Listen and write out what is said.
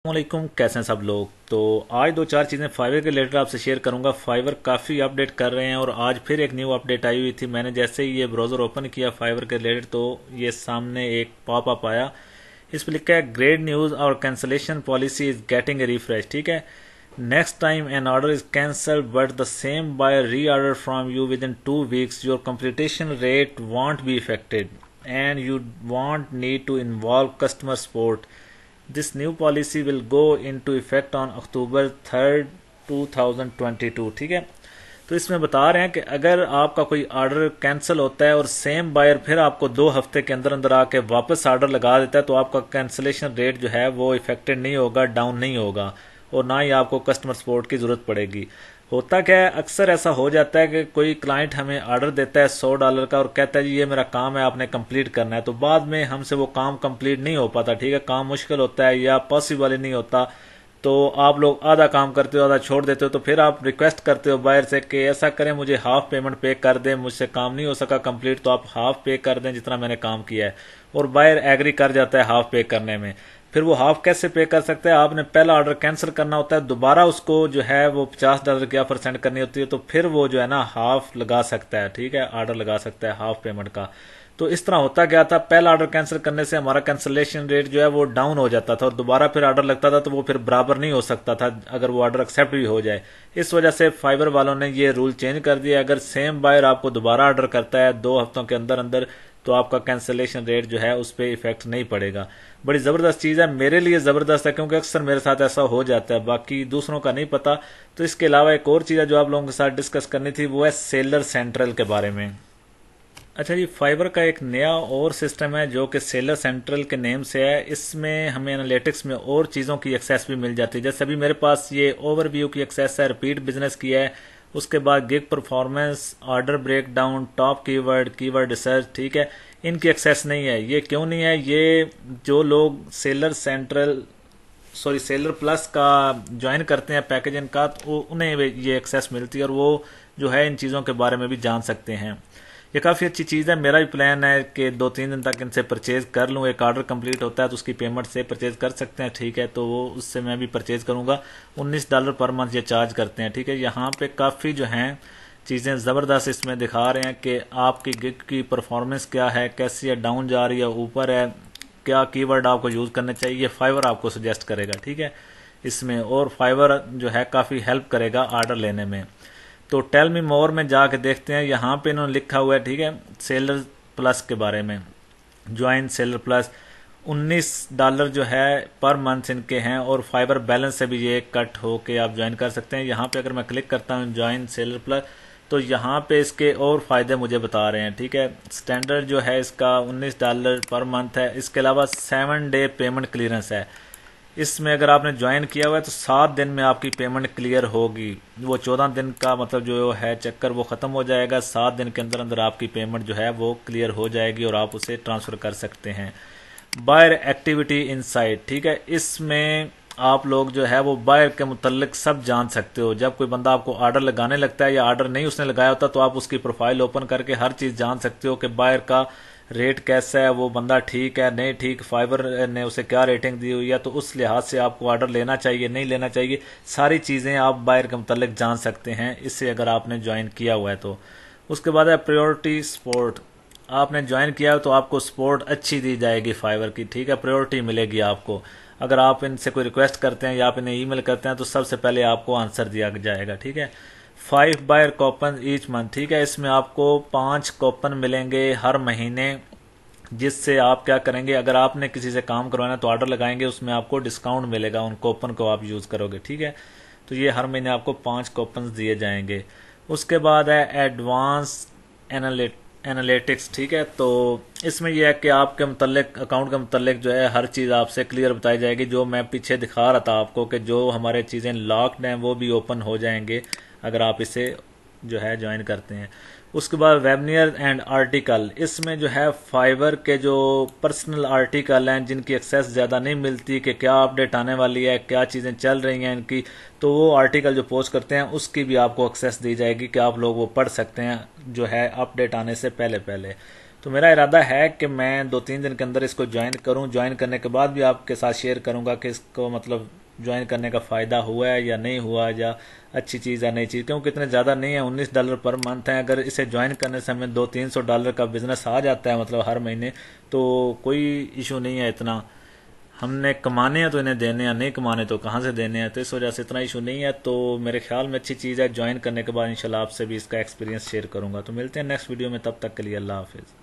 वालेकुम, कैसे हैं सब लोग। तो आज दो चार चीज़ें फाइवर के रिलेटेड आपसे शेयर करूंगा। फाइवर काफ़ी अपडेट कर रहे हैं और आज फिर एक न्यू अपडेट आई हुई थी। मैंने जैसे ही ये ब्राउज़र ओपन किया फाइवर के रिलेटेड तो ये सामने एक पॉप अप आया। इस पर लिखा है ग्रेट न्यूज़ और cancellation policy is getting a refresh. ठीक है, next time an order is cancelled but the same buyer reorder from you within 2 weeks your completion rate won't be affected and you won't need to involve customer support. This new policy will go into effect on October 3rd 2022। ठीक है, तो इसमें बता रहे हैं कि अगर आपका कोई ऑर्डर कैंसिल होता है और सेम बायर फिर आपको 2 हफ्ते के अंदर अंदर आके वापस ऑर्डर लगा देता है तो आपका कैंसिलेशन रेट जो है वो इफेक्टेड नहीं होगा, डाउन नहीं होगा और ना ही आपको कस्टमर सपोर्ट की जरूरत पड़ेगी। होता क्या है, अक्सर ऐसा हो जाता है कि कोई क्लाइंट हमें ऑर्डर देता है $100 का और कहता है जी ये मेरा काम है, आपने कंप्लीट करना है, तो बाद में हमसे वो काम कंप्लीट नहीं हो पाता। ठीक है, काम मुश्किल होता है या पॉसिबल ही नहीं होता, तो आप लोग आधा काम करते हो, आधा छोड़ देते हो। तो फिर आप रिक्वेस्ट करते हो बायर से कि ऐसा करें, मुझे हाफ पेमेंट पे कर दें, मुझसे काम नहीं हो सका कंप्लीट तो आप हाफ पे कर दें जितना मैंने काम किया है। और बायर एग्री कर जाता है हाफ पे करने में। फिर वो हाफ कैसे पे कर सकते हैं, आपने पहला ऑर्डर कैंसिल करना होता है, दोबारा उसको जो है वो $50 की ऑफर सेंड करनी होती है, तो फिर वो जो है ना हाफ लगा सकता है। ठीक है, ऑर्डर लगा सकता है हाफ पेमेंट का। तो इस तरह होता गया था, पहला ऑर्डर कैंसिल करने से हमारा कैंसिलेशन रेट जो है वो डाउन हो जाता था और दोबारा फिर ऑर्डर लगता था तो वो फिर बराबर नहीं हो सकता था अगर वो ऑर्डर एक्सेप्ट भी हो जाए। इस वजह से फाइबर वालों ने ये रूल चेंज कर दिया। अगर सेम बायर आपको दोबारा ऑर्डर करता है 2 हफ्तों के अंदर अंदर तो आपका कैंसिलेशन रेट जो है उस पर इफेक्ट नहीं पड़ेगा। बड़ी ज़बरदस्त चीज़ है, मेरे लिए ज़बरदस्त है क्योंकि अक्सर मेरे साथ ऐसा हो जाता है, बाकी दूसरों का नहीं पता। तो इसके अलावा एक और चीज़ है जो आप लोगों के साथ डिस्कस करनी थी, वो है सेलर सेंट्रल के बारे में। अच्छा जी, फाइबर का एक नया और सिस्टम है जो कि सेलर सेंट्रल के नेम से है। इसमें हमें एनालिटिक्स में और चीज़ों की एक्सेस भी मिल जाती है। जैसे अभी मेरे पास ये ओवरव्यू की एक्सेस है, रिपीट बिजनेस की है, उसके बाद gig performance, order break down, top keyword, keyword research. ठीक है, इनकी एक्सेस नहीं है। ये क्यों नहीं है, ये जो लोग सेलर प्लस का ज्वाइन करते हैं पैकेज इनका, तो उन्हें ये एक्सेस मिलती है और वो जो है इन चीज़ों के बारे में भी जान सकते हैं। ये काफ़ी अच्छी चीज़ है। मेरा भी प्लान है कि 2-3 दिन तक इनसे परचेज कर लूँ। एक ऑर्डर कंप्लीट होता है तो उसकी पेमेंट से परचेज कर सकते हैं। ठीक है, तो वो उससे मैं भी परचेज करूँगा। $19 पर मंथ ये चार्ज करते हैं। ठीक है, यहाँ पे काफ़ी जो हैं चीज़ें ज़बरदस्त इसमें दिखा रहे हैं कि आपकी गिग की परफॉर्मेंस क्या है, कैसी है, डाउन जा रही है, ऊपर है, क्या कीवर्ड आपको यूज़ करने चाहिए, फाइवर आपको सजेस्ट करेगा। ठीक है, इसमें और फाइवर जो है काफ़ी हेल्प करेगा ऑर्डर लेने में। तो टेल मी मोर में जाके देखते हैं, यहाँ पे इन्होंने लिखा हुआ है। ठीक है, सेलर प्लस के बारे में, ज्वाइन सेलर प्लस, $19 जो है पर मंथ इनके हैं और फाइबर बैलेंस से भी ये कट हो के आप ज्वाइन कर सकते हैं। यहाँ पे अगर मैं क्लिक करता हूँ ज्वाइन सेलर प्लस तो यहाँ पे इसके और फायदे मुझे बता रहे हैं। ठीक है, स्टैंडर्ड जो है इसका $19 पर मंथ है। इसके अलावा 7 डे पेमेंट क्लियरेंस है। इसमें अगर आपने ज्वाइन किया हुआ है तो 7 दिन में आपकी पेमेंट क्लियर होगी। वो 14 दिन का मतलब जो है चक्कर वो ख़त्म हो जाएगा। 7 दिन के अंदर अंदर आपकी पेमेंट जो है वो क्लियर हो जाएगी और आप उसे ट्रांसफ़र कर सकते हैं। बायर एक्टिविटी इनसाइट, ठीक है, इसमें आप लोग जो है वो बायर के मुतल्लिक सब जान सकते हो। जब कोई बंदा आपको ऑर्डर लगाने लगता है या ऑर्डर नहीं उसने लगाया होता तो आप उसकी प्रोफाइल ओपन करके हर चीज़ जान सकते हो कि बायर का रेट कैसा है, वो बंदा ठीक है नहीं ठीक, फाइबर ने उसे क्या रेटिंग दी हुई है, तो उस लिहाज से आपको ऑर्डर लेना चाहिए नहीं लेना चाहिए, सारी चीज़ें आप बायर के मुतल्लिक जान सकते हैं इससे अगर आपने ज्वाइन किया हुआ है तो। उसके बाद है प्रायोरिटी सपोर्ट। आपने ज्वाइन किया है तो आपको सपोर्ट अच्छी दी जाएगी फाइबर की। ठीक है, प्रायोरिटी मिलेगी आपको। अगर आप इनसे कोई रिक्वेस्ट करते हैं या आप इन्हें ईमेल करते हैं तो सबसे पहले आपको आंसर दिया जाएगा। ठीक है, 5 बायर कूपन ईच मंथ। ठीक है, इसमें आपको 5 कूपन मिलेंगे हर महीने, जिससे आप क्या करेंगे, अगर आपने किसी से काम करवाना है तो ऑर्डर लगाएंगे, उसमें आपको डिस्काउंट मिलेगा उन कूपन को आप यूज़ करोगे। ठीक है, तो ये हर महीने आपको 5 कूपन दिए जाएंगे। उसके बाद है एडवांस एनालिटिक्स। ठीक है, तो इसमें यह है कि आपके मुतल्लिक अकाउंट के मुतल्लिक जो है हर चीज़ आपसे क्लियर बताई जाएगी। जो मैं पीछे दिखा रहा था आपको कि जो हमारे चीज़ें लॉक्ड हैं वो भी ओपन हो जाएंगे अगर आप इसे जो है ज्वाइन करते हैं। उसके बाद वेबनियर एंड आर्टिकल, इसमें जो है फाइबर के जो पर्सनल आर्टिकल हैं जिनकी एक्सेस ज़्यादा नहीं मिलती कि क्या अपडेट आने वाली है, क्या चीज़ें चल रही हैं इनकी, तो वो आर्टिकल जो पोस्ट करते हैं उसकी भी आपको एक्सेस दी जाएगी कि आप लोग वो पढ़ सकते हैं जो है अपडेट आने से पहले पहले। तो मेरा इरादा है कि मैं 2-3 दिन के अंदर इसको ज्वाइन करूं। ज्वाइन करने के बाद भी आपके साथ शेयर करूंगा कि इसको मतलब ज्वाइन करने का फ़ायदा हुआ है या नहीं हुआ, या अच्छी चीज़ है नहीं चीज़, क्योंकि इतने ज़्यादा नहीं है, $19 पर मंथ है। अगर इसे ज्वाइन करने से हमें $200-300 का बिजनेस आ जाता है मतलब हर महीने, तो कोई इशू नहीं है इतना। हमने कमाने हैं तो इन्हें देने हैं, नहीं कमाने तो कहाँ से देने हैं, तो इस वजह से इतना इशू नहीं है। तो मेरे ख्याल में अच्छी चीज़ है। ज्वाइन करने के बाद इंशाल्लाह आपसे भी इसका एक्सपीरियंस शेयर करूंगा। तो मिलते हैं नेक्स्ट वीडियो में, तब तक के लिए अल्लाह हाफिज़।